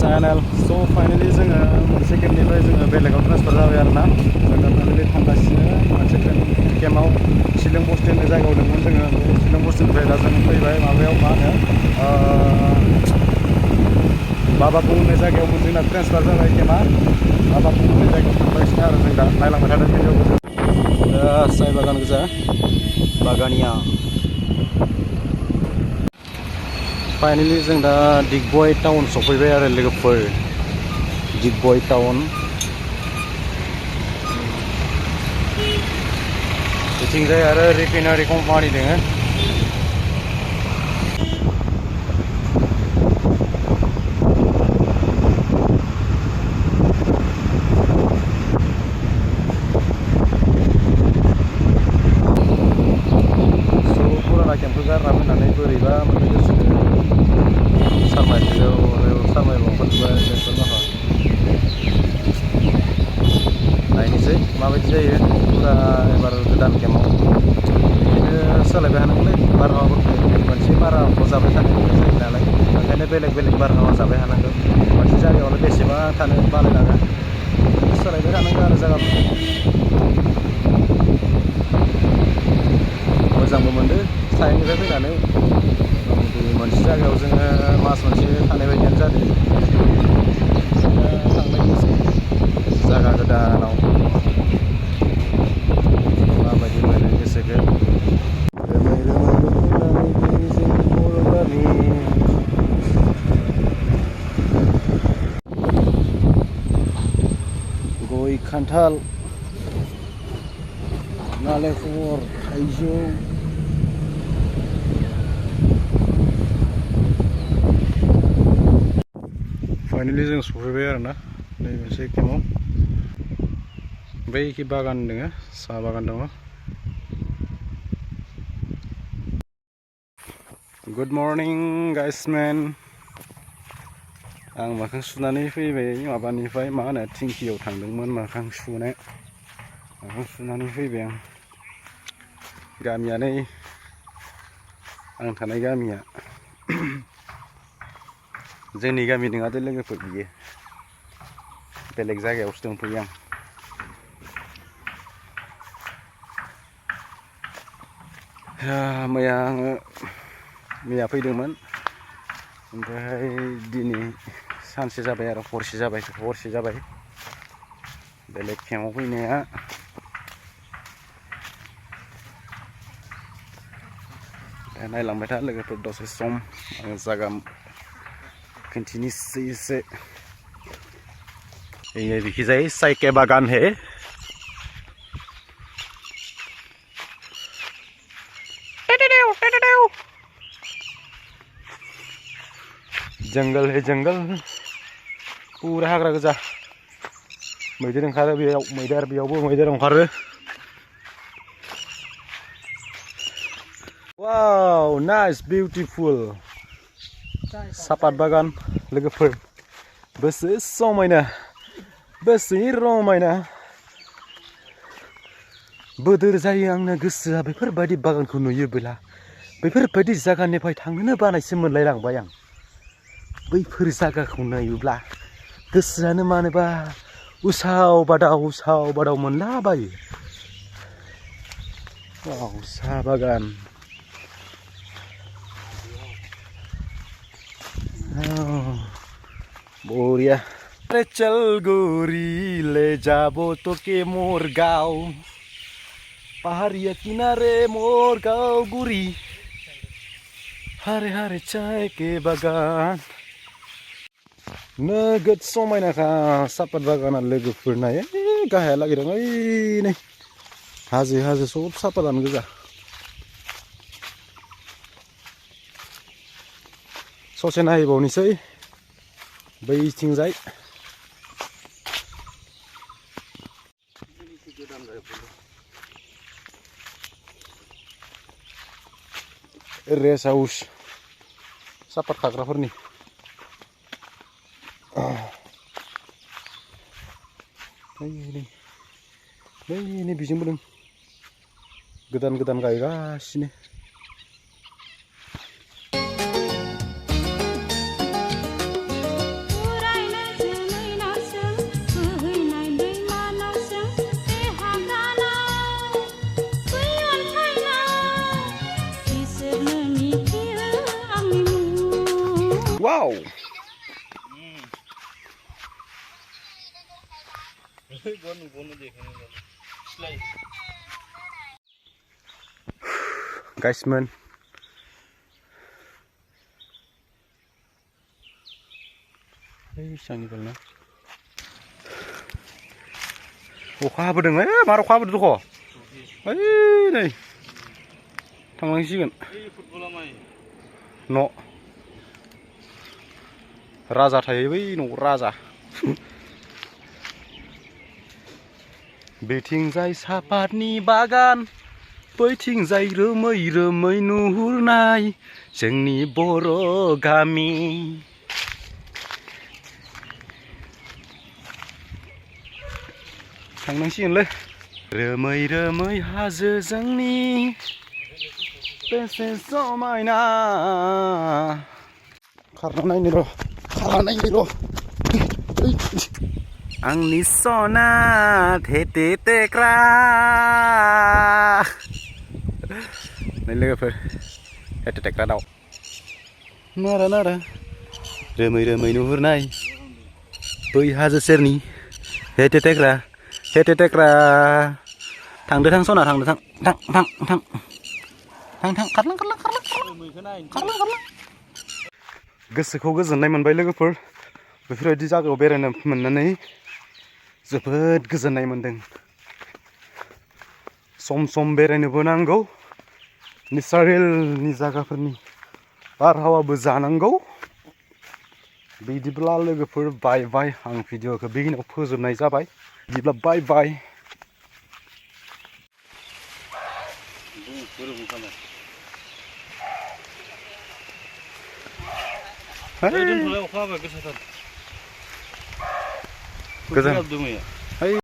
channel. So finally जोङो मोनसे केम्पनिफ्राय जोङो बेलेगाव ट्रान्सफार जाबाय आरोना जों दा फाइनालि थांगासिनो मोनसे केम्पआव शिलं बस्ति होननाय जायगायाव दंमोन जोङो बे शिलं बस्तिनिफ्राय दा जों फैबाय माबायाव मा होनो बाबा पुं होननाय जायगायाव जोंना ट्रान्सफार जाबाय केम्पआ बाबा पुं होननाय जायगायाव थांगासिनो आरो जों दा नायलांबाय थादों भिडिअखौ दा साइ बागान गोजा बागानिया फाइनालि जों दा दिगबय टाउन सफैबाय आरो लोगोफोर दिगबय टाउन बिथिंजाय आरो रिफाइनारि कम्पानि दङ पुराना केम्पखौ गारना फैनानै बोरैबा मोननो गोसोखौ सारमाय लंफोरबा बेफोर माबा नायनोसै माबायदि जायो पुरा एबार गोदान केम्पआव बिदिनो सोलायबाय थानांगौलै बारहावाफोरखौ मोनसे बारहावाखौ जाबाय थानो जायो नालाय ओंखायनो बेलेग बेलेग बारहावा जाबाय थानांगौ मोनसे जायगायावनो बेसेबां थानो बालायनाङा सोलायबाय थानांगौ आरो जायगाफोरखौ मोजांबो मोनदों साइडनिफ्राय फैनानै मोनसे जायगायाव जोङो मास मोनसे थानाय बायदियानो जादों थांनायनोसै जायगा गोदानाव माबायदि मोनो गोसोखौ रोमै रोमै बोहैनानै जों बर' गामि गय खान्थाल नालेंखर थाइजौ फाइनालि जों सफैबाय आरोना नै मोनसे केम्पआव बैखि बागान दङ साहा बागान दङ गुड मर्निं गाइस मेन आं मोखां सुनानै फैबाय माबानिफ्राय मा होनो थिंखियाव थांदोंमोन मोखां सुनानै फैबाय आं गामिया नै आं थानाय गामिया जोंनि गामि नङा दे लोगोफोर बियो बेलेग जायगायावसो दंफैयो आं मैया फैदोंमोन ओमफ्राय दिनै सानसे जाबाय आरो हरसे जाबाय बेलेग केम्पआव फैनाया नायलांबाय था लोगोफोर दसे सम आं जायगा खिन्थिनोसै एसे ये बिखिजाय चाय बागान है जंगल है जंगल पूरा हाग्रा गोजा मैदेर ओंखारो बेयाव बेयावबो मैदेर ओंखारो वाव नाइस बिउटिफुल सापात बागान लोगोफोर बेसे समायना बोदोर जायो आंनो गोसोआ बेफोरबायदि बागानखौ नुयोब्ला बेफोरबायदि जायगानिफ्राय थांनोनो बानायसो मोनलायलांबाय आं बैफोर जायगाखौ नायोब्ला गोसोआनो मानोबा उसाव बादाव मोनलाबायो वाव साहा बागान बढ़िया अरे चल गोरी ले जाबो तो के मोर गाँव पहाड़िया किनारे मोर गाँव गुरी हारे हारे चाय के बागान नोगोद समायनाखा सापात बागाना लोगोफोर नाय गाहाया लागि दं ओइ नै हाजो सब सापातानो गोजा ससे नायबावनोसै बैथिंजाय रेस्ट हाउस सापात खाग्राफोरनि नै बिजोंबो दं गोदान गायगासिनो पूरा गाइसमोन सांगिबलना अखा हाबोदों मार अखा हाबोदों दख' ओइ नै थांनांसिगोन न' राजा थायो बै न' राजा बेथिंजाय सापातनि बागान बैथिंजाय रोमै रोमै नुहुरनाय जोंनि बर' गामि थांनांसिगोनलै रोमै रोमै हाजो जोंनि बेसे समायना खारना नायनो र' आंनि सना थेथे टेक्रा नै लोगोफोर थेथे टेक्रा दाउ नारा नारा रोमै रोमै नुहुरनाय बै हाजो सेरनि थेथे टेक्रा थांदो थां सना थांदो थां खारलां गोसोखौ गोजोननाय मोनबाय लोगोफोर बेफोरबायदि जायगायाव बेरायनो मोननानै जोबोद गोजोननाय मोनदों सम सम बेरायनोबो नांगौ नेचारेलनि जायगाफोरनि बारहावाबो जानांगौ बिदिब्ला लोगोफोर बाय बाय आं भिडिअखौ बेखिनियाव फोजोबनाय जाबाय बिदिब्ला बाय बाय गोजोन